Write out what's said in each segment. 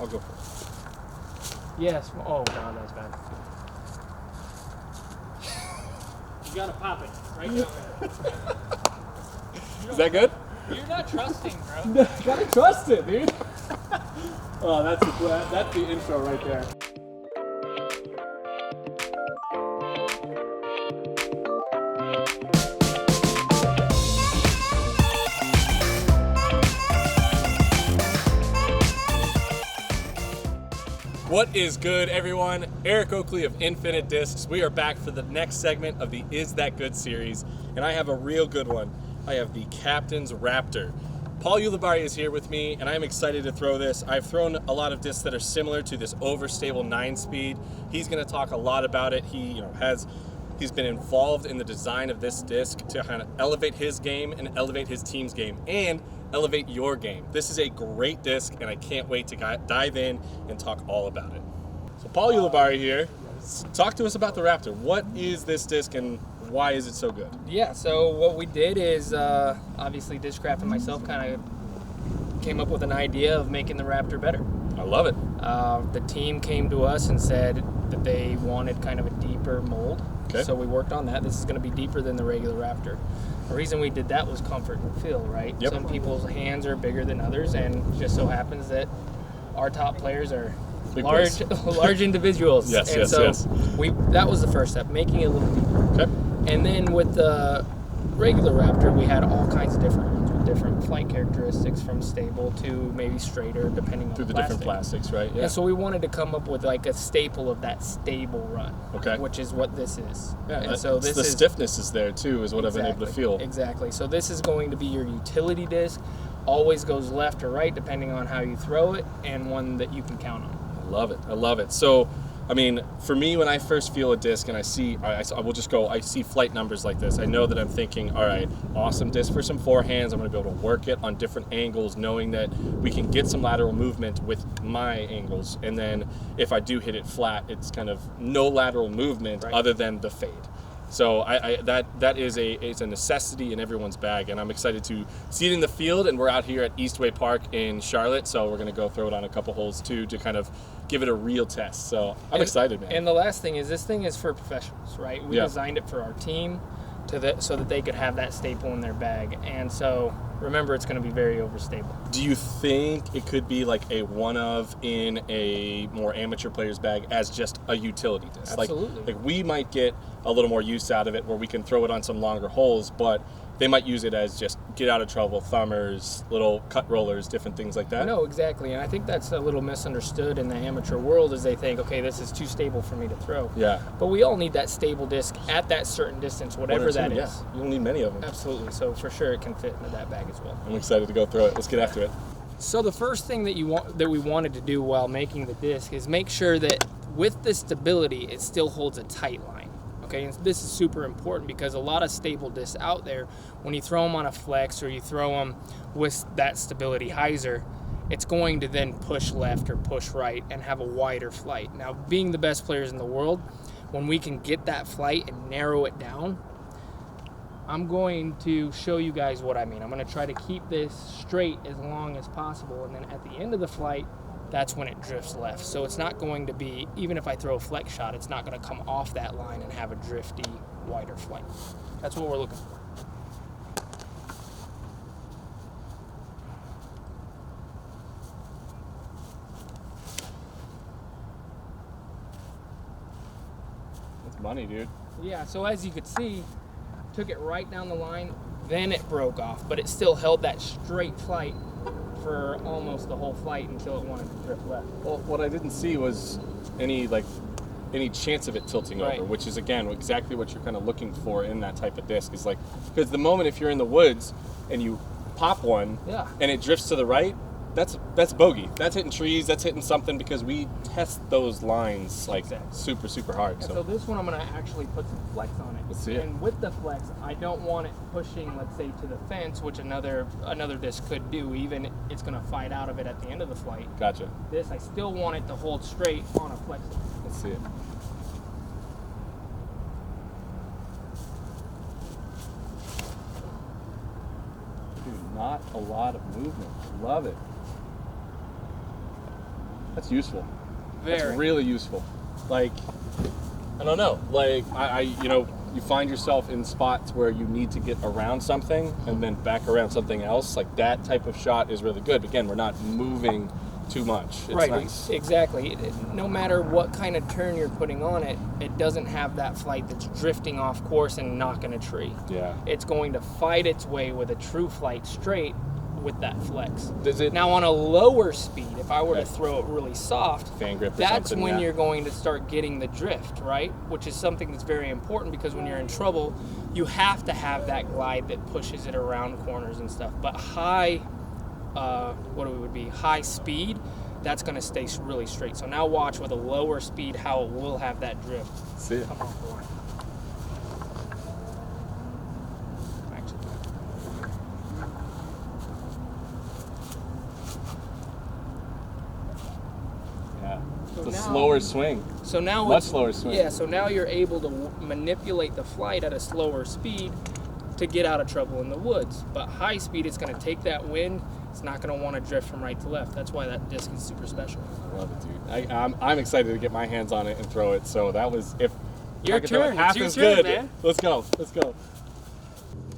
I'll go first. Yes. Oh, God, that's bad. You gotta pop it right down there. Is that good? You're not trusting, bro. No, gotta trust it, dude. Oh, that's the intro right there. What is good, everyone? Eric Oakley of Infinite Discs. We are back for the next segment of the Is That Good series, and I have a real good one. I have the Captain's Raptor. Paul Ulibarri is here with me, and I'm excited to throw this. I've thrown a lot of discs that are similar to this overstable 9-speed. He's going to talk a lot about it. He's been involved in the design of this disc to kind of elevate his game and elevate his team's game and elevate your game. This is a great disc, and I can't wait to dive in and talk all about it. So Paul Ulibarri here. Talk to us about the Raptor. What is this disc and why is it so good? Yeah, so what we did is, obviously Discraft and myself kind of came up with an idea of making the Raptor better. I love it. The team came to us and said that they wanted kind of a deeper mold. Okay. So we worked on that. This is going to be deeper than the regular Raptor. The reason we did that was comfort and feel, right? Yep. Some people's hands are bigger than others, and it just so happens that our top players are Big large individuals. Yes, and yes, so yes. that was the first step, making it a little deeper. Okay. And then with the regular Raptor, we had all kinds of different ones with different flight characteristics, from stable to maybe straighter, depending on Through the plastic. different plastics, right? Yeah. And so we wanted to come up with like a staple of that stable run, Okay. which is what this is. Yeah, and so the stiffness is there too, is what I've been able to feel. Exactly. So this is going to be your utility disc. Always goes left or right depending on how you throw it, and one that you can count on. I love it. I love it. So, I mean, for me, when I first feel a disc and I see flight numbers like this, I know that I'm thinking, all right, awesome disc for some forehands. I'm going to be able to work it on different angles, knowing that we can get some lateral movement with my angles. And then if I do hit it flat, it's kind of no lateral movement other than the fade. So that is a necessity in everyone's bag, and I'm excited to see it in the field. And we're out here at Eastway Park in Charlotte, so we're gonna go throw it on a couple holes too to kind of give it a real test. So I'm excited, man. And the last thing is, this thing is for professionals, right? We designed it for our team so that they could have that staple in their bag. And so remember, it's going to be very overstable. Do you think it could be like a one of in a more amateur player's bag as just a utility disc? Absolutely. Like we might get a little more use out of it where we can throw it on some longer holes, but they might use it as just get out of trouble, thumbers, little cut rollers, different things like that. No, exactly. And I think that's a little misunderstood in the amateur world, is they think, okay, this is too stable for me to throw. Yeah. But we all need that stable disc at that certain distance, whatever that is. Yeah. You don't need many of them. Absolutely. So for sure it can fit into that bag as well. I'm excited to go throw it. Let's get after it. So the first thing that we wanted to do while making the disc is make sure that with the stability, it still holds a tight line. Okay, and this is super important because a lot of stable discs out there, when you throw them on a flex or you throw them with that stability hyzer, it's going to then push left or push right and have a wider flight. Now, being the best players in the world, when we can get that flight and narrow it down, I'm going to show you guys what I mean. I'm going to try to keep this straight as long as possible, and then at the end of the flight, that's when it drifts left. So it's not going to be, even if I throw a flex shot, it's not going to come off that line and have a drifty, wider flight. That's what we're looking for. That's money, dude. Yeah, so as you could see, took it right down the line, then it broke off, but it still held that straight flight for almost the whole flight until it wanted to drift left. Well, what I didn't see was any chance of it tilting over, which is again exactly what you're kind of looking for in that type of disc. Is like, because the moment if you're in the woods and you pop one and it drifts to the right, that's bogey. That's hitting trees. That's hitting something, because we test those lines like super hard. And so this one I'm going to actually put some flex on it. Let's see it. And with the flex, I don't want it pushing, let's say, to the fence, which another disc could do. Even it's going to fight out of it at the end of the flight. Gotcha. This, I still want it to hold straight on a flex line. Let's see it. Dude, not a lot of movement. Love it. That's useful. Very. That's really useful. Like, I don't know. Like, you know, you find yourself in spots where you need to get around something and then back around something else. Like, that type of shot is really good. Again, we're not moving too much. It's right, nice. Exactly. No matter what kind of turn you're putting on it, it doesn't have that flight that's drifting off course and knocking a tree. Yeah. It's going to fight its way with a true flight straight with that flex. Does it Now on a lower speed, if I were Right. to throw it really soft, fan grip or that's something, when yeah. you're going to start getting the drift, right? Which is something that's very important because when you're in trouble, you have to have that glide that pushes it around corners and stuff. But high, high speed, that's going to stay really straight. So now watch with a lower speed how it will have that drift. See it? Come on, boy. Yeah. So It's a now- slower swing. So now Much it's, slower swing. Yeah, so now you're able to manipulate the flight at a slower speed to get out of trouble in the woods. But high speed, it's going to take that wind. It's not going to want to drift from right to left. That's why that disc is super special. I love it, dude. I'm excited to get my hands on it and throw it. So that was Your I could throw it turn. half It's your as turn, good. man. Let's go. Let's go.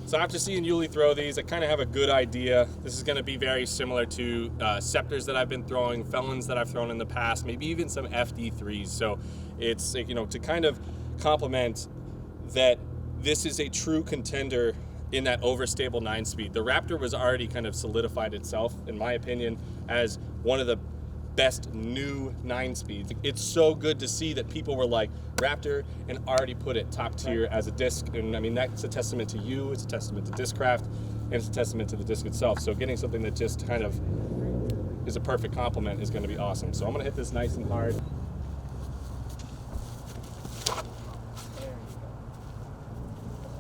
So after seeing Uli throw these, I kind of have a good idea. This is going to be very similar to Scepters that I've been throwing, Felons that I've thrown in the past, maybe even some FD3s. So it's, you know, to kind of complement that this is a true contender in that overstable 9-speed. The Raptor was already kind of solidified itself, in my opinion, as one of the best new 9-speeds. It's so good to see that people were like, Raptor, and already put it top tier as a disc. And I mean, that's a testament to you, it's a testament to Discraft, and it's a testament to the disc itself. So getting something that just kind of is a perfect complement is going to be awesome. So I'm going to hit this nice and hard.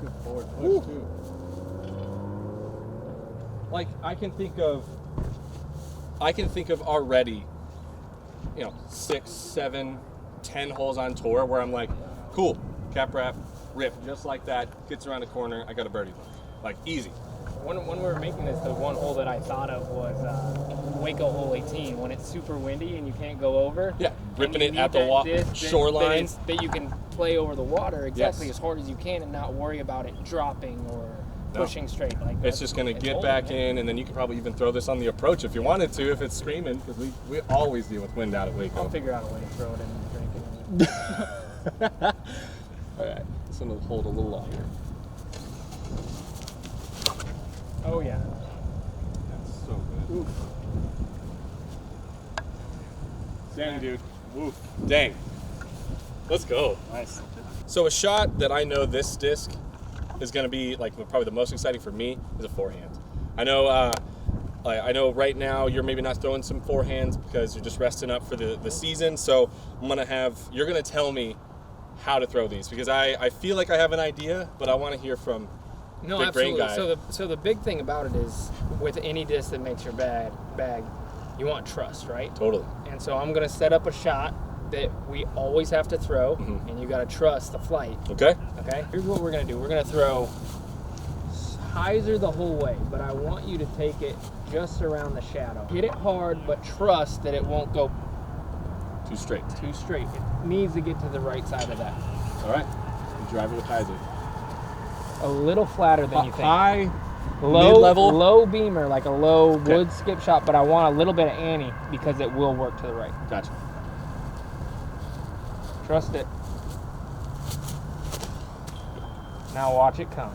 Good forward push too. Like I can think of already, you know, 6, 7, 10 holes on tour where I'm like, cool, cap wrap, rip, just like that, gets around the corner, I got a birdie left. Like easy. When we were making this, the one hole that I thought of was Waco hole 18, when it's super windy and you can't go over. Yeah, ripping and you it need at the that disc that- shoreline. that you can play over the water exactly Yes. as hard as you can and not worry about it dropping or pushing straight. Like It's just going to get back in, and then you could probably even throw this on the approach if you wanted to, if it's screaming, because we always deal with wind out at Waco. I'll figure out a way to throw it in the drink. All right, this one will hold a little longer. Oh yeah. That's so good. Oof. Dang, dude. Woof. Dang. Let's go. Nice. So a shot that I know this disc is going to be like probably the most exciting for me is a forehand. I know right now you're maybe not throwing some forehands because you're just resting up for the season. So you're going to tell me how to throw these because I feel like I have an idea, but I want to hear from No, the brain absolutely. guy. So the big thing about it is with any disc that makes your bag, you want trust, right? Totally. And so I'm gonna set up a shot that we always have to throw, and you gotta trust the flight. Okay. Okay. Here's what we're gonna do. We're gonna throw hyzer the whole way, but I want you to take it just around the shadow. Hit it hard, but trust that it won't go Too straight. too straight. It needs to get to the right side of that. All right. You drive it with hyzer. A little flatter than you think. High, Low, mid-level? low beamer, like a low Okay. wood skip shot, but I want a little bit of Annie because it will work to the right. Gotcha. Trust it. Now watch it come.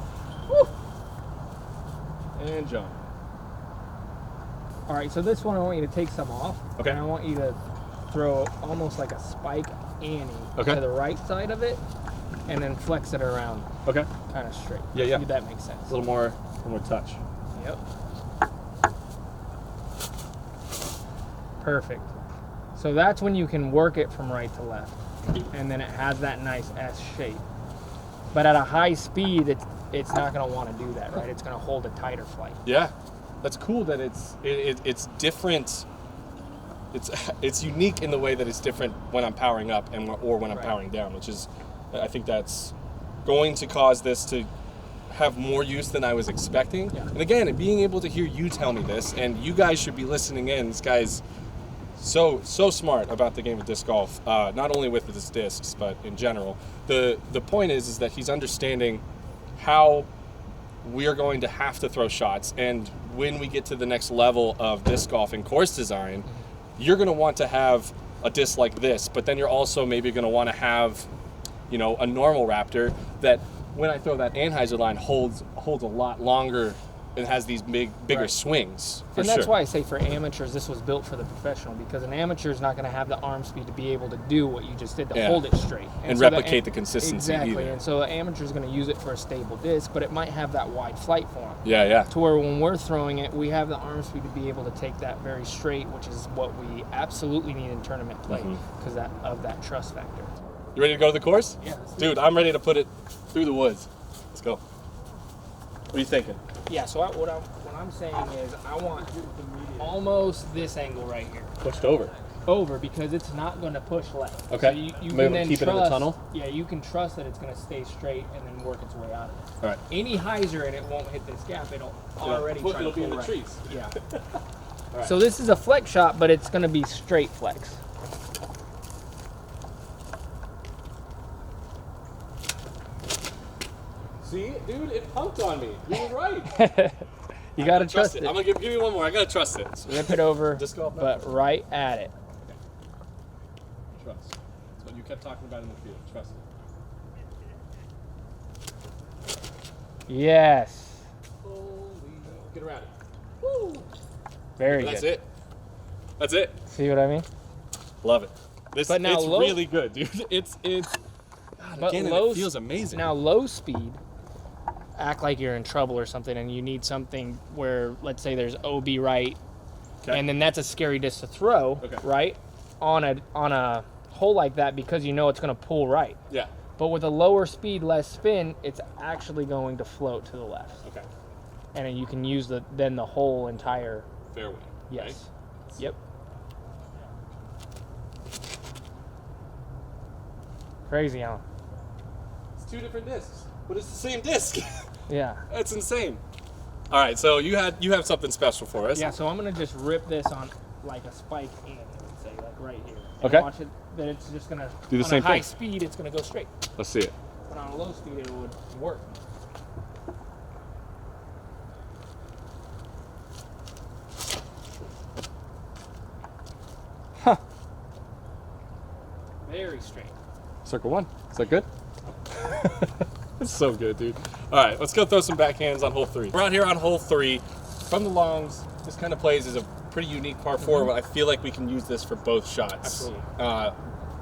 And jump. All right, so this one I want you to take some off. Okay. And I want you to throw almost like a spike Annie Okay. to the right side of it, and then flex it around Okay. kind of straight. Yeah, yeah. If that makes sense. A little more touch. Yep. Perfect. So that's when you can work it from right to left. And then it has that nice S shape. But at a high speed, it's not going to want to do that, right? It's going to hold a tighter flight. Yeah. That's cool that it's different. It's unique in the way that it's different when I'm powering up or when I'm Right. powering down, which is, I think that's going to cause this to have more use than I was expecting. Yeah. And again, being able to hear you tell me this, and you guys should be listening in. This guy's so smart about the game of disc golf, not only with his discs, but in general. The point is that he's understanding how we are going to have to throw shots, and when we get to the next level of disc golf and course design, you're going to want to have a disc like this, but then you're also maybe going to want to have, you know, a normal Raptor that when I throw that Anheuser line holds a lot longer. It has these bigger swings. And that's why I say for amateurs, this was built for the professional, because an amateur is not going to have the arm speed to be able to do what you just did, to hold it straight. And so replicate the consistency. Exactly. Either. And so the amateur is going to use it for a stable disc, but it might have that wide flight form. Yeah. To where when we're throwing it, we have the arm speed to be able to take that very straight, which is what we absolutely need in tournament play because of that trust factor. You ready to go to the course? Yeah. Dude, I'm ready to put it through the woods. Let's go. What are you thinking? Yeah, so what I'm saying is I want almost this angle right here. Pushed over. Over, because it's not going to push left. Okay. So you Maybe can then keep trust, it in the tunnel? Yeah, you can trust that it's going to stay straight and then work its way out of it. All right. Any hyzer and it won't hit this gap. It'll already try to It'll be in the right. trees. Yeah. Right. So this is a flex shot, but it's going to be straight flex. See, dude, it pumped on me. You were right. You got to trust it. I'm gonna give you one more. I gotta trust it. Rip it over, Disc golf, but right at it. Trust. That's what you kept talking about in the field. Trust it. Yes. Holy, get around it. Woo. Very That's good. it. That's it. See what I mean? Love it. This But now it's low- really good, dude. It's. God, But again, low- it feels amazing. Now low speed, act like you're in trouble or something and you need something where, let's say there's OB right, and then that's a scary disc to throw, right, on a hole like that, because you know it's going to pull right. Yeah. But with a lower speed, less spin, it's actually going to float to the left. Okay. And then you can use the whole entire Fairway. yes. Right? Yep. Crazy, Alan. It's two different discs, but it's the same disc. Yeah. That's insane. All right, so you have something special for us. Yeah, so I'm gonna just rip this on like a spike in, I would say, like right here. And Okay. watch it, that it's just gonna Do the on same a high thing. speed, it's gonna go straight. Let's see it. But on a low speed, it would work. Huh. Very straight. Circle one. Is that good? It's so good, dude. All right, let's go throw some backhands on hole 3. We're out here on hole 3. From the longs, this kind of plays as a pretty unique par 4, but I feel like we can use this for both shots. Absolutely.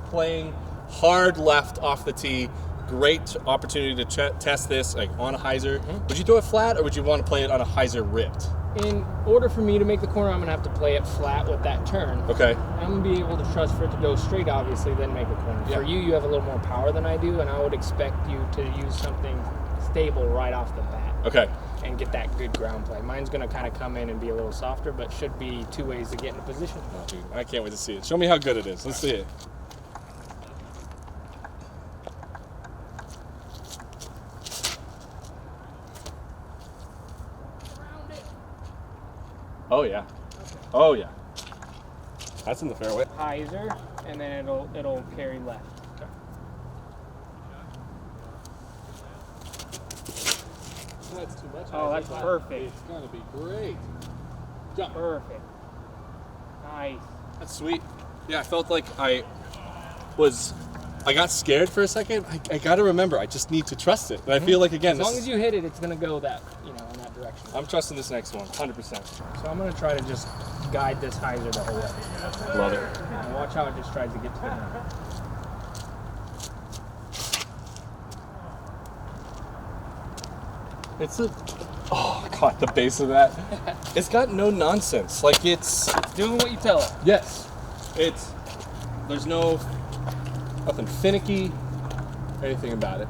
Playing hard left off the tee, great opportunity to test this like on a hyzer. Would you throw it flat, or would you want to play it on a hyzer ripped? In order for me to make the corner, I'm gonna have to play it flat with that turn. Okay. I'm gonna be able to trust for it to go straight, obviously, then make a corner. Yeah. For you have a little more power than I do, and I would expect you to use something stable right off the bat. Okay. And get that good ground play. Mine's gonna kind of come in and be a little softer, but should be 2 ways to get into position. Oh, dude, I can't wait to see it. Show me how good it is. Let's see it. Oh yeah. Oh yeah. That's in the fairway. Hyzer, and then it'll carry left. That's too much. Oh, that's perfect. It's gonna be great. Jump. Perfect. Nice. That's sweet. Yeah, I felt like I got scared for a second. I gotta remember, I just need to trust it. And I feel like, again, As long as you hit it, it's gonna go that, in that direction. I'm trusting this next one, 100%. So I'm gonna try to just guide this hyzer the whole way. Love it. And watch how it just tries to get to the net. Caught the base of that. It's got no nonsense. Like it's Doing what you tell it. yes. There's nothing finicky, or anything about it.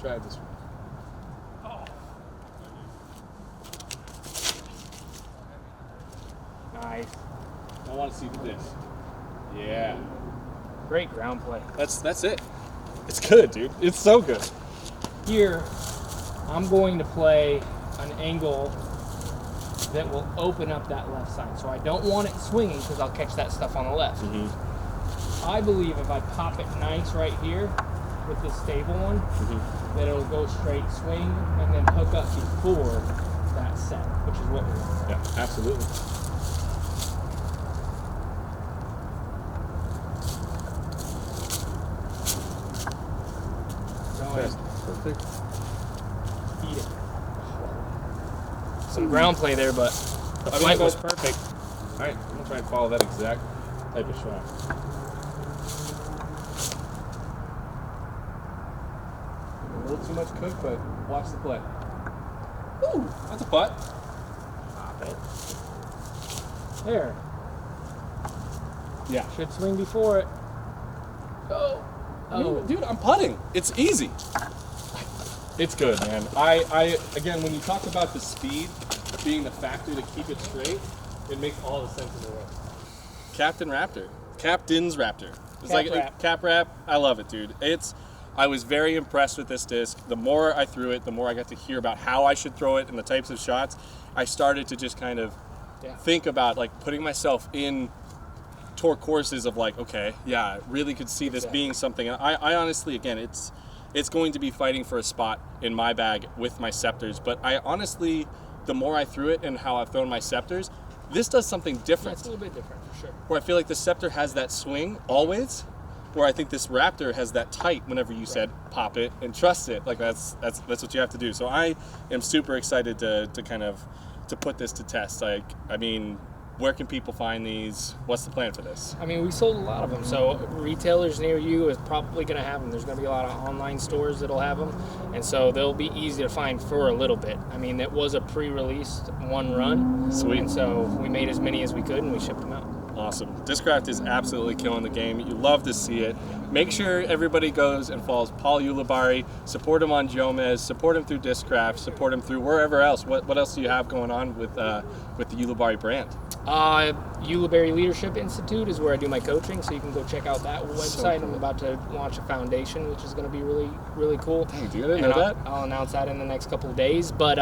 Try this one. Nice. I want to see this. Yeah. Great ground play. That's it. It's good, dude. It's so good. Here, I'm going to play an angle that will open up that left side. So I don't want it swinging because I'll catch that stuff on the left. I believe if I pop it nice right here with this stable one, that it'll go straight swing and then hook up before that set, which is what we want. Yeah, absolutely. Perfect. Eat it. Some ground play there, but the flight was perfect. All right, I'm gonna try and follow that exact type of shot. A little too much cook, but watch the play. Ooh, that's a putt. Pop it. There. Yeah. Should swing before it. Oh. Dude, I'm putting. It's easy. It's good, man. I again, when you talk about the speed being the factor to keep it straight, it makes all the sense in the world. Captain's Raptor. It's cap wrap. I love it, dude. I was very impressed with this disc. The more I threw it, the more I got to hear about how I should throw it and the types of shots. I started to just kind of think about like putting myself in tour courses of like, okay, yeah, I really could see this being something. And I honestly, again, it's going to be fighting for a spot in my bag with my Scepters. But I honestly, the more I threw it and how I've thrown my Scepters, this does something different. It's a little bit different for sure. Where I feel like the Scepter has that swing always, where I think this Raptor has that tight whenever you said pop it and trust it. Like that's what you have to do. So I am super excited to kind of to put this to test. Like, I mean, where can people find these? What's the plan for this? I mean, we sold a lot of them, so retailers near you is probably going to have them. There's going to be a lot of online stores that'll have them, and so they'll be easy to find for a little bit. I mean, it was a pre-released one run. Sweet. And so we made as many as we could, and we shipped them out. Awesome. Discraft is absolutely killing the game. You love to see it. Make sure everybody goes and follows Paul Ulibarri. Support him on Jomez. Support him through Discraft. Support him through wherever else. What else do you have going on with the Ulibarri brand? Ulibarri Leadership Institute is where I do my coaching, so you can go check out that website. So cool. I'm about to launch a foundation, which is going to be really, really cool. Dang, dude, I didn't know that. I'll announce that in the next couple of days. But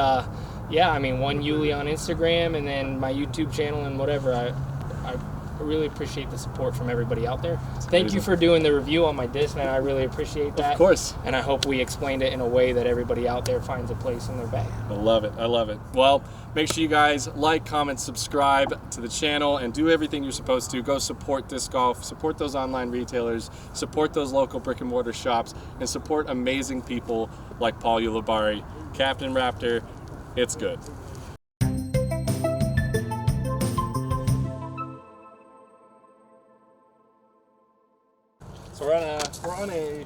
yeah, I mean, one Uli on Instagram, and then my YouTube channel and whatever. I really appreciate the support from everybody out there. Thank you for doing the review on my disc, man. I really appreciate that. Of course. And I hope we explained it in a way that everybody out there finds a place in their bag. I love it. I love it. Well, make sure you guys like, comment, subscribe to the channel, and do everything you're supposed to. Go support disc golf, support those online retailers, support those local brick and mortar shops, and support amazing people like Paul Ulibarri. Captain Raptor, it's good. So we're on a